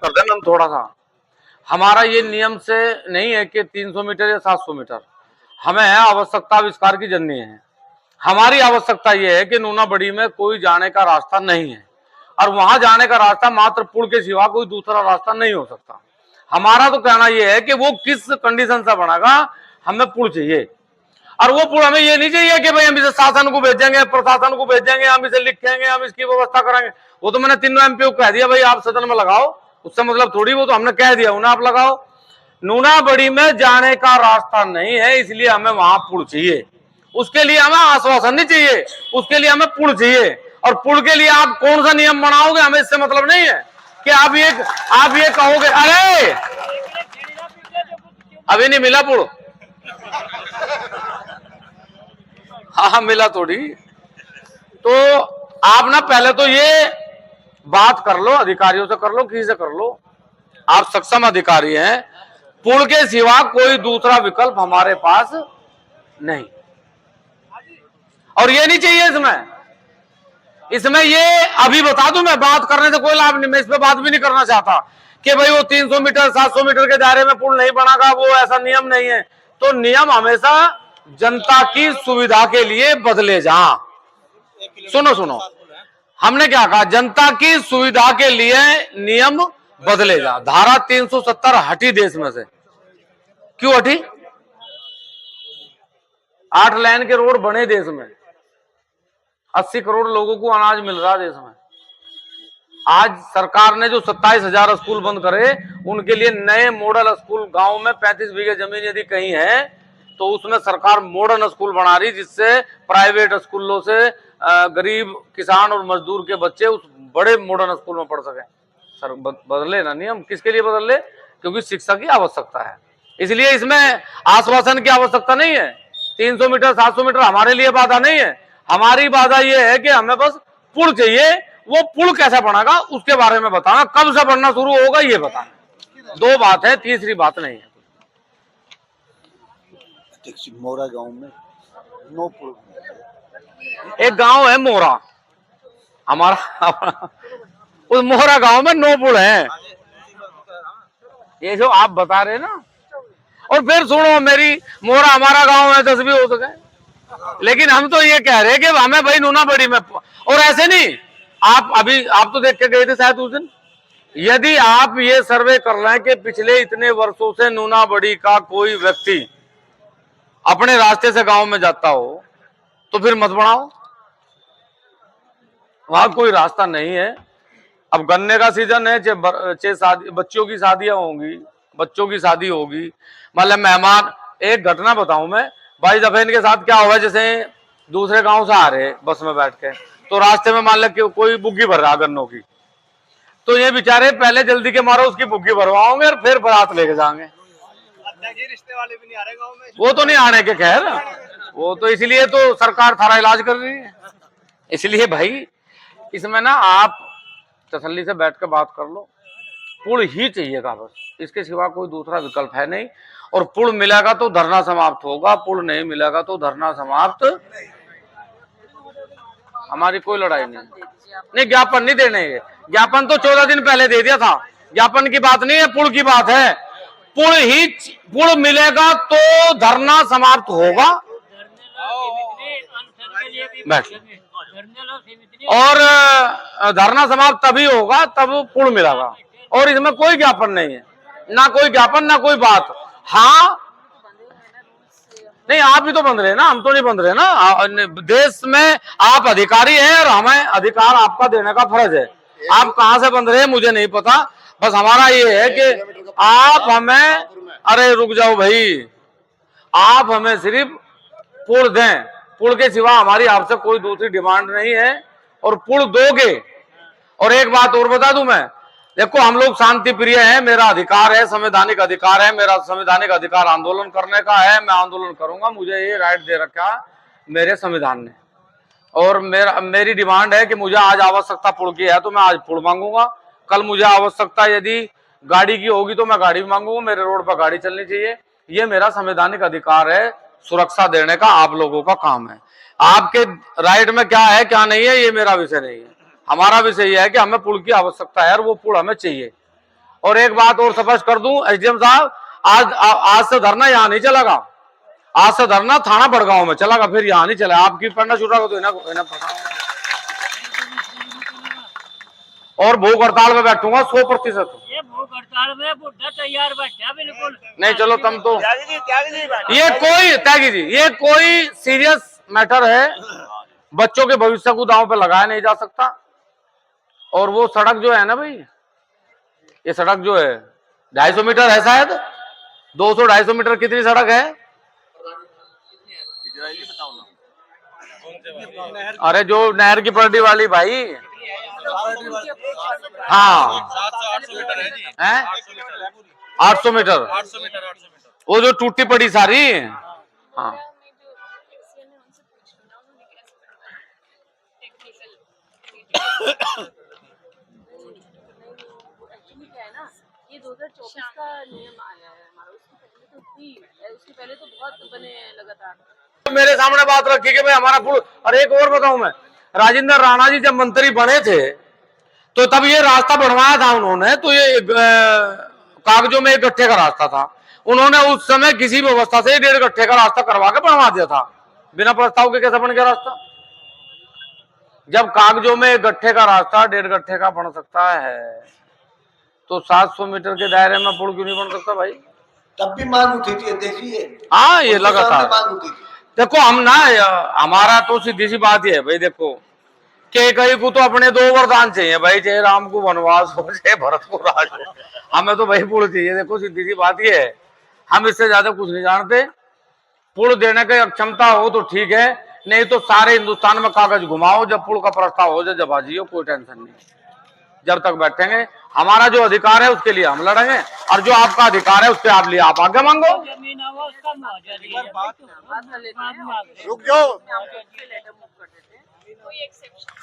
कर देना हम थोड़ा सा। हमारा ये नियम से नहीं है कि 300 मीटर या 700 मीटर, हमें है आवश्यकता आविष्कार की जननी है। हमारी आवश्यकता ये है कि नूना बड़ी में कोई जाने का रास्ता नहीं है, और वहां जाने का रास्ता मात्र पुल के सिवा कोई दूसरा रास्ता नहीं हो सकता। हमारा तो कहना यह है कि वो किस कंडीशन से बनेगा, हमें पुल चाहिए। और वो पुल हमें ये नहीं चाहिए कि भाई हम इसे शासन को भेजेंगे, प्रशासन को भेजेंगे, हम इसे लिखेंगे, हम इसकी व्यवस्था करेंगे। वो तो मैंने तीनों एमपी को कह दिया भाई आप सदन में लगाओ, उससे मतलब थोड़ी, वो तो हमने कह दिया उन्हें आप लगाओ। नूना बड़ी में जाने का रास्ता नहीं है, इसलिए हमें वहां पुल चाहिए। उसके लिए हमें आश्वासन नहीं चाहिए, उसके लिए हमें पुल चाहिए। और पुल के लिए आप कौन सा नियम बनाओगे हमें इससे मतलब नहीं है कि आप ये कहोगे अरे अभी नहीं मिला पुल। हाँ मिला थोड़ी। तो आप ना पहले तो ये बात कर लो, अधिकारियों से कर लो, किसी से कर लो, आप सक्षम अधिकारी हैं। पुल के सिवा कोई दूसरा विकल्प हमारे पास नहीं, और ये नहीं चाहिए इसमें ये अभी बता दूं, मैं बात करने से कोई लाभ नहीं, मैं इस पे बात भी नहीं करना चाहता कि भाई वो 300 मीटर 700 मीटर के दायरे में पुल नहीं बनेगा, वो ऐसा नियम नहीं है। तो नियम हमेशा जनता की सुविधा के लिए बदले जा। सुनो, हमने क्या कहा, जनता की सुविधा के लिए नियम बदले जा। धारा 370 हटी देश में से, क्यों हटी? 8 लाइन के रोड बने देश में, 80 करोड़ लोगों को अनाज मिल रहा देश में। आज सरकार ने जो 27,000 स्कूल बंद करे, उनके लिए नए मॉडल स्कूल गांव में 35 बीघे जमीन यदि कहीं है तो उसमें सरकार मॉडर्न स्कूल बना रही, जिससे प्राइवेट स्कूलों से गरीब किसान और मजदूर के बच्चे उस बड़े मॉडर्न स्कूल में पढ़ सके। सर बदले ना नियम, किसके लिए बदले? क्योंकि शिक्षा की आवश्यकता है, इसलिए इसमें आश्वासन की आवश्यकता नहीं है। 300 मीटर 700 मीटर हमारे लिए बाधा नहीं है, हमारी बाधा यह है कि हमें बस पुल चाहिए। वो पुल कैसे बनेगा उसके बारे में बताना, कब से बनना शुरू होगा ये बताना। 2 बात है, तीसरी बात नहीं है। मोरा गांव में नो पुल, एक गांव है मोरा हमारा उस मोहरा गांव में नो पुल है, ये जो आप बता रहे ना। और फिर सुनो, मेरी मोहरा हमारा गांव है 10 भी हो सके, लेकिन हम तो ये कह रहे हैं कि हमें भाई नूना बड़ी में, और ऐसे नहीं, आप तो देख के गए थे शायद उस दिन, यदि आप ये सर्वे कर रहे हैं कि पिछले इतने वर्षों से नूना बड़ी का कोई व्यक्ति अपने रास्ते से गांव में जाता हो तो फिर मत बढ़ाओ, वहां कोई रास्ता नहीं है। अब गन्ने का सीजन है, शादी, बच्चों की शादियां होंगी, बच्चों की शादी होगी, मतलब मेहमान। एक घटना बताऊं मैं, भाई दफे इनके साथ क्या हुआ, जैसे दूसरे गांव से आ रहे बस में बैठ के, तो रास्ते में मान लो कोई बुग्गी भर रहा गन्नों की, तो ये बेचारे पहले जल्दी के मारो उसकी बुग्गी भरवाओगे और फिर बारात लेके जाएंगे। रिश्ते वाले भी नहीं आ रहे गाँव में, वो तो नहीं आने के, खैर वो तो इसलिए तो सरकार थारा इलाज कर रही है। इसलिए भाई इसमें ना आप तसल्ली से बैठ के बात कर लो, पुल ही चाहिएगा बस, इसके सिवा कोई दूसरा विकल्प है नहीं। और पुल मिलेगा तो धरना समाप्त होगा, पुल नहीं मिलेगा तो धरना समाप्त। हमारी कोई लड़ाई नहीं, ज्ञापन नहीं देने, ज्ञापन तो 14 दिन पहले दे दिया था, ज्ञापन की बात नहीं है, पुल की बात है। पुल मिलेगा तो धरना समाप्त होगा। बैठ, और धरना समाप्त तभी होगा तब पुल मिलेगा, और इसमें कोई ज्ञापन नहीं है, ना कोई ज्ञापन ना कोई बात। हाँ नहीं, आप भी तो बंद रहे ना, हम तो नहीं बंद रहे ना। देश में आप अधिकारी हैं और हमें अधिकार आपका देने का फर्ज है। आप कहां से बंद रहे मुझे नहीं पता, बस हमारा ये है कि आप हमें, अरे रुक जाओ भाई, आप हमें सिर्फ पुल दें, पुल के सिवा हमारी आपसे कोई दूसरी डिमांड नहीं है, और पुल दोगे। और एक बात और बता दूं मैं, देखो हम लोग शांति प्रिय हैं, मेरा अधिकार है, संवैधानिक अधिकार है, मेरा संवैधानिक अधिकार आंदोलन करने का है, मैं आंदोलन करूंगा, मुझे ये राइट दे रखा मेरे संविधान ने। और मेरी डिमांड है कि मुझे आज आवश्यकता पुल की है तो मैं आज पुल मांगूंगा, कल मुझे आवश्यकता यदि गाड़ी की होगी तो मैं गाड़ी भी मांगूंगा, मेरे रोड पर गाड़ी चलनी चाहिए, ये मेरा संवैधानिक अधिकार है। सुरक्षा देने का आप लोगों का काम है, आपके राइट में क्या है क्या नहीं है ये मेरा विषय नहीं है। हमारा विषय यह है कि हमें पुल की आवश्यकता है और वो पुल हमें चाहिए। और एक बात और स्पष्ट कर दूं एसडीएम साहब, आज से धरना यहाँ नहीं चलेगा, आज से धरना थाना बड़गांव में चलेगा, फिर यहाँ नहीं चलेगा। आपकी पढ़ना छूटा तो इन्हें पता। और भूख हड़ताल में बैठूंगा 100%। ये भूख हड़ताल में बुढ़ा तैयार बैठा बिल्कुल नहीं चलो तुम तो त्यागी त्यागी जी ये कोई सीरियस मैटर है, बच्चों के भविष्य को दांव पे लगाया नहीं जा सकता। और वो सड़क जो है ना भाई, ये सड़क जो है 250 मीटर है शायद, 200-250 मीटर कितनी सड़क है? अरे जो नहर की पलटी वाली भाई, हाँ 800 मीटर, वो जो टूटी पड़ी सारी, हाँ ये 2024 का नियम आया है हमारा, उसके पहले तो बहुत बने लगातार। मेरे सामने बात रखी कि भाई हमारा पुल। और एक और बताऊं मैं, राजेंद्र राणा जी जब मंत्री बने थे तो तब ये रास्ता बनवाया था उन्होंने, तो ये कागजों में 1 गट्ठे का रास्ता था। उन्होंने उस समय किसी व्यवस्था से 1.5 गट्ठे का रास्ता करवा के बनवा दिया था, बिना प्रस्ताव के कैसे बन गया रास्ता? जब कागजों में 1 गट्ठे का रास्ता 1.5 गट्ठे का बन सकता है, तो 700 मीटर के दायरे में पुल क्यों नहीं बन सकता भाई? तब भी मांग उठी थी, देखिए। हाँ ये लगातार मांग उठी थी। देखो हम ना, हमारा तो सीधी सी बात ही है भाई, देखो के कई को तो अपने 2 वरदान चाहिए भाई, चाहे राम को वनवास हो चाहे भरत को राज हो, हमें तो भाई पुल चाहिए। देखो सीधी सी बात ही है, हम इससे ज्यादा कुछ नहीं जानते। पुल देने की क्षमता हो तो ठीक है, नहीं तो सारे हिंदुस्तान में कागज घुमाओ, जब पुल का प्रस्ताव हो जाए जब आजियो, कोई टेंशन नहीं। जब तक बैठेंगे हमारा जो अधिकार है उसके लिए हम लड़ेंगे, और जो आपका अधिकार है उसके आप लिए आप आगे मांगो। जमीन है वो उसका मुआवजा दिया रुक जाओ। कोई एक्सेप्शन